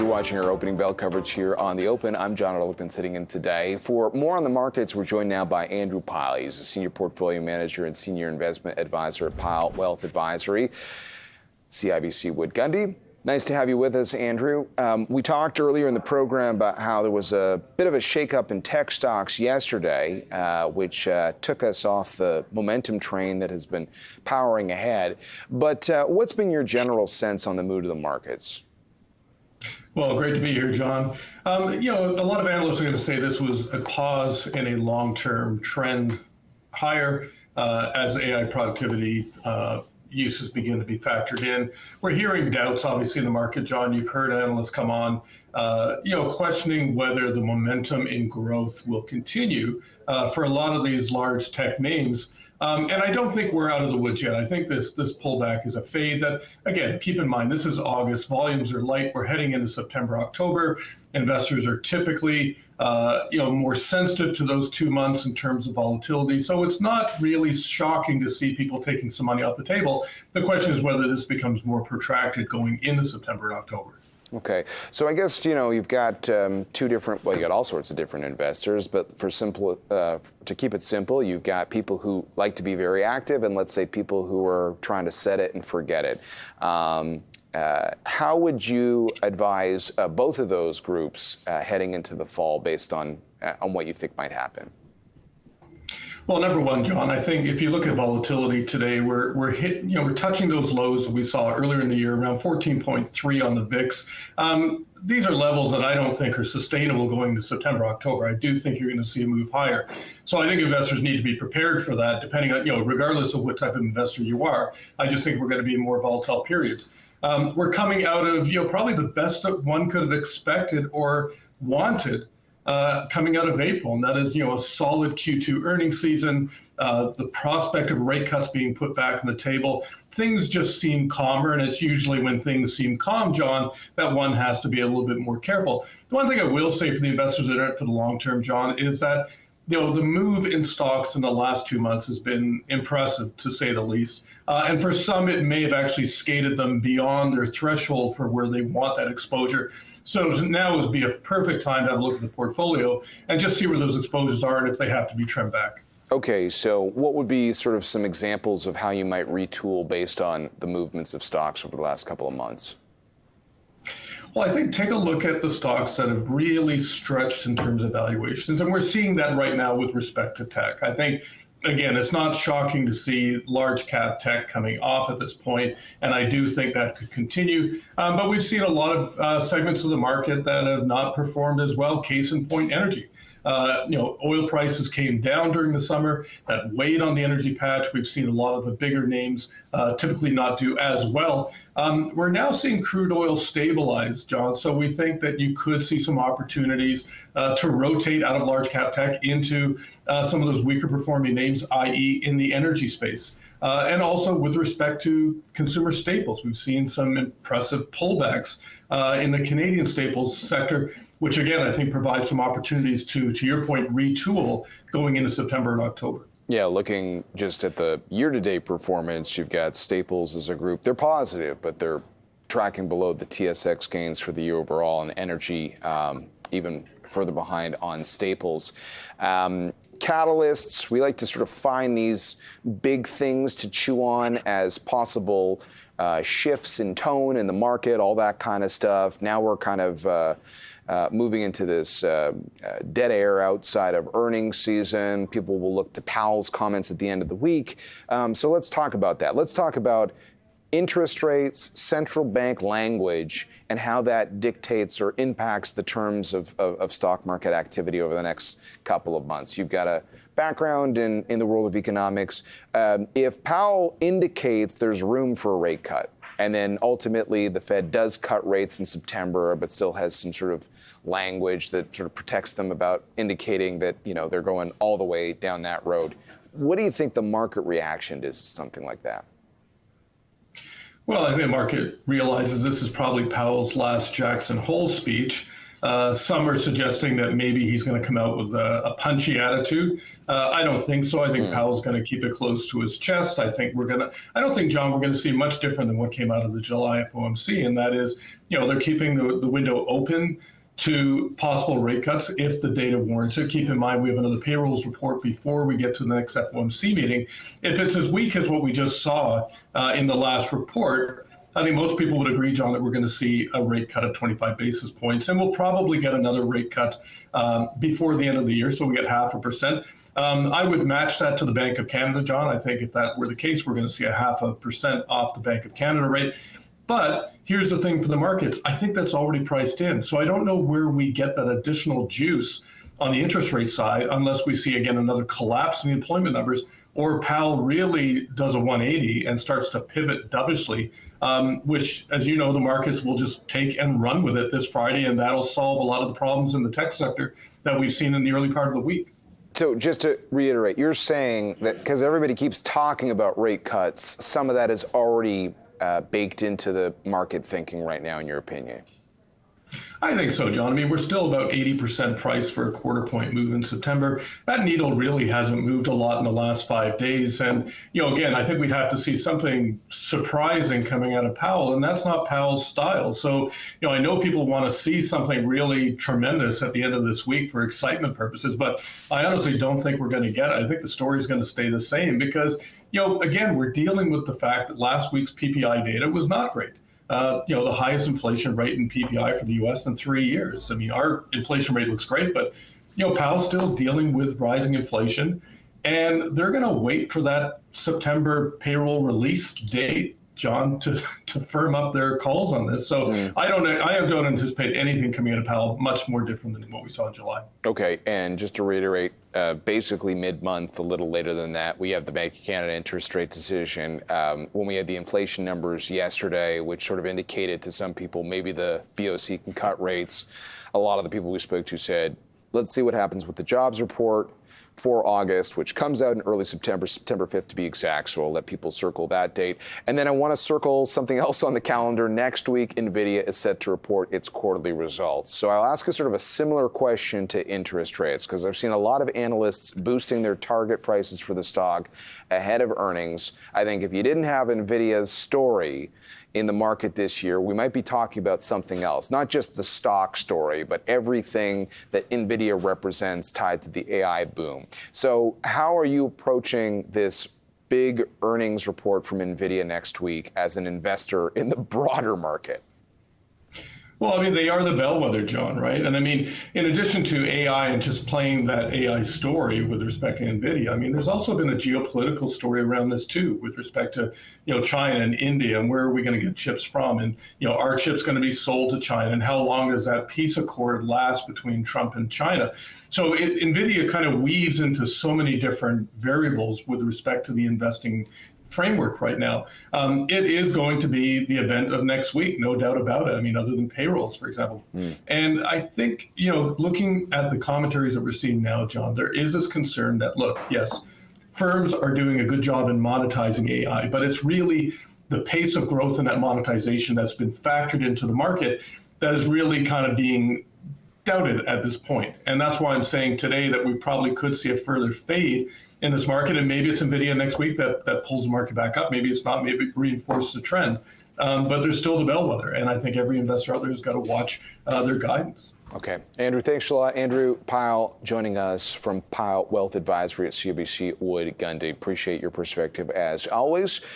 You're watching our opening bell coverage here on The Open. I'm John Arlington sitting in today. For more on the markets, we're joined now by Andrew Pyle. He's a senior portfolio manager and senior investment advisor at Pyle Wealth Advisory, CIBC Wood Gundy. Nice to have you with us, Andrew. We talked earlier in the program about how there was a bit of a shakeup in tech stocks yesterday, which took us off the momentum train that has been powering ahead. But what's been your general sense on the mood of the markets? Well, great to be here, John. A lot of analysts are going to say this was a pause in a long-term trend higher as AI productivity uses begin to be factored in. We're hearing doubts, obviously, in the market, John. You've heard analysts come on, questioning whether the momentum in growth will continue for a lot of these large tech names. And I don't think we're out of the woods yet. I think this pullback is a fade that, again, keep in mind, this is August. Volumes are light. We're heading into September, October. Investors are typically, more sensitive to those 2 months in terms of volatility. So it's not really shocking to see people taking some money off the table. The question is whether this becomes more protracted going into September and October. Okay, so I guess, you've got you got all sorts of different investors, but to keep it simple, you've got people who like to be very active and let's say people who are trying to set it and forget it. How would you advise both of those groups heading into the fall based on what you think might happen? Well, number one, John, I think if you look at volatility today, we're touching those lows that we saw earlier in the year, around 14.3 on the VIX. These are levels that I don't think are sustainable going to September, October. I do think you're going to see a move higher. So I think investors need to be prepared for that, depending on, regardless of what type of investor you are. I just think we're going to be in more volatile periods. We're coming out of, probably the best that one could have expected or wanted coming out of April, and that is, a solid Q2 earnings season, the prospect of rate cuts being put back on the table. Things just seem calmer, and it's usually when things seem calm, John, that one has to be a little bit more careful. The one thing I will say for the investors that are in it for the long term, John, is that the move in stocks in the last 2 months has been impressive, to say the least. And for some, it may have actually skated them beyond their threshold for where they want that exposure. So now would be a perfect time to have a look at the portfolio and just see where those exposures are and if they have to be trimmed back. Okay, so what would be sort of some examples of how you might retool based on the movements of stocks over the last couple of months? Well, I think take a look at the stocks that have really stretched in terms of valuations, and we're seeing that right now with respect to tech. I think, again, it's not shocking to see large cap tech coming off at this point, and I do think that could continue. But we've seen a lot of segments of the market that have not performed as well. Case in point, energy. Oil prices came down during the summer. That weighed on the energy patch. We've seen a lot of the bigger names typically not do as well. We're now seeing crude oil stabilize, John. So we think that you could see some opportunities to rotate out of large cap tech into some of those weaker performing names, i.e. in the energy space. And also with respect to consumer staples, we've seen some impressive pullbacks in the Canadian staples sector, which again, I think provides some opportunities to your point, retool going into September and October. Yeah, looking just at the year-to-date performance, you've got staples as a group. They're positive, but they're tracking below the TSX gains for the year overall, and energy even further behind on staples. Catalysts, we like to sort of find these big things to chew on as possible shifts in tone in the market, all that kind of stuff. Now we're kind of moving into this dead air outside of earnings season. People will look to Powell's comments at the end of the week. So let's talk about that. Let's talk about interest rates, central bank language, and how that dictates or impacts the terms of stock market activity over the next couple of months. You've got a background in the world of economics. If Powell indicates there's room for a rate cut, and then ultimately the Fed does cut rates in September, but still has some sort of language that sort of protects them about indicating that, they're going all the way down that road. What do you think the market reaction is to something like that? Well, I think the market realizes this is probably Powell's last Jackson Hole speech. Some are suggesting that maybe he's going to come out with a punchy attitude. I don't think so. I think Powell's going to keep it close to his chest. I don't think, John, we're going to see much different than what came out of the July FOMC, and that is, they're keeping the window open to possible rate cuts if the data warrants it. Keep in mind, we have another payrolls report before we get to the next FOMC meeting. If it's as weak as what we just saw in the last report, I think most people would agree, John, that we're going to see a rate cut of 25 basis points, and we'll probably get another rate cut before the end of the year, so we get 0.5%. I would match that to the Bank of Canada, John. I think if that were the case, we're going to see 0.5% off the Bank of Canada rate. But here's the thing for the markets. I think that's already priced in. So I don't know where we get that additional juice on the interest rate side unless we see, again, another collapse in the employment numbers, or Powell really does a 180 and starts to pivot dovishly, which, as you know, the markets will just take and run with it this Friday, and that'll solve a lot of the problems in the tech sector that we've seen in the early part of the week. So just to reiterate, you're saying that because everybody keeps talking about rate cuts, some of that is already baked into the market thinking right now, in your opinion? I think so, John. I mean, we're still about 80% price for a quarter point move in September. That needle really hasn't moved a lot in the last 5 days. And, again, I think we'd have to see something surprising coming out of Powell, and that's not Powell's style. So, I know people want to see something really tremendous at the end of this week for excitement purposes, but I honestly don't think we're going to get it. I think the story is going to stay the same because, again, we're dealing with the fact that last week's PPI data was not great. The highest inflation rate in PPI for the U.S. in 3 years. I mean, our inflation rate looks great, but, Powell's still dealing with rising inflation, and they're going to wait for that September payroll release date, John, to firm up their calls on this. So I don't anticipate anything coming out of Powell much more different than what we saw in July. Okay, and just to reiterate, basically mid-month, a little later than that, we have the Bank of Canada interest rate decision. When we had the inflation numbers yesterday, which sort of indicated to some people maybe the BOC can cut rates, a lot of the people we spoke to said, let's see what happens with the jobs report for August, which comes out in early September, September 5th to be exact, so I'll let people circle that date. And then I want to circle something else on the calendar. Next week, NVIDIA is set to report its quarterly results. So I'll ask a sort of a similar question to interest rates, because I've seen a lot of analysts boosting their target prices for the stock ahead of earnings. I think if you didn't have NVIDIA's story in the market this year, we might be talking about something else, not just the stock story, but everything that NVIDIA represents tied to the AI boom. So how are you approaching this big earnings report from NVIDIA next week as an investor in the broader market? Well, I mean, they are the bellwether, John, right? And I mean, in addition to AI and just playing that AI story with respect to NVIDIA, I mean, there's also been a geopolitical story around this too, with respect to, China and India, and where are we going to get chips from? And, are chips going to be sold to China? And how long does that peace accord last between Trump and China? So NVIDIA kind of weaves into so many different variables with respect to the investing framework right now. It is going to be the event of next week, no doubt about it. I mean, other than payrolls, for example. And I think, looking at the commentaries that we're seeing now, John, there is this concern that, look, yes, firms are doing a good job in monetizing AI, but it's really the pace of growth in that monetization that's been factored into the market that is really kind of being doubted at this point. And that's why I'm saying today that we probably could see a further fade in this market, and maybe it's NVIDIA next week that pulls the market back up. Maybe it's not. Maybe it reinforces the trend. But there's still the bellwether, and I think every investor out there has got to watch their guidance. Okay. Andrew, thanks a lot. Andrew Pyle joining us from Pyle Wealth Advisory at CIBC Wood Gundy. Appreciate your perspective as always.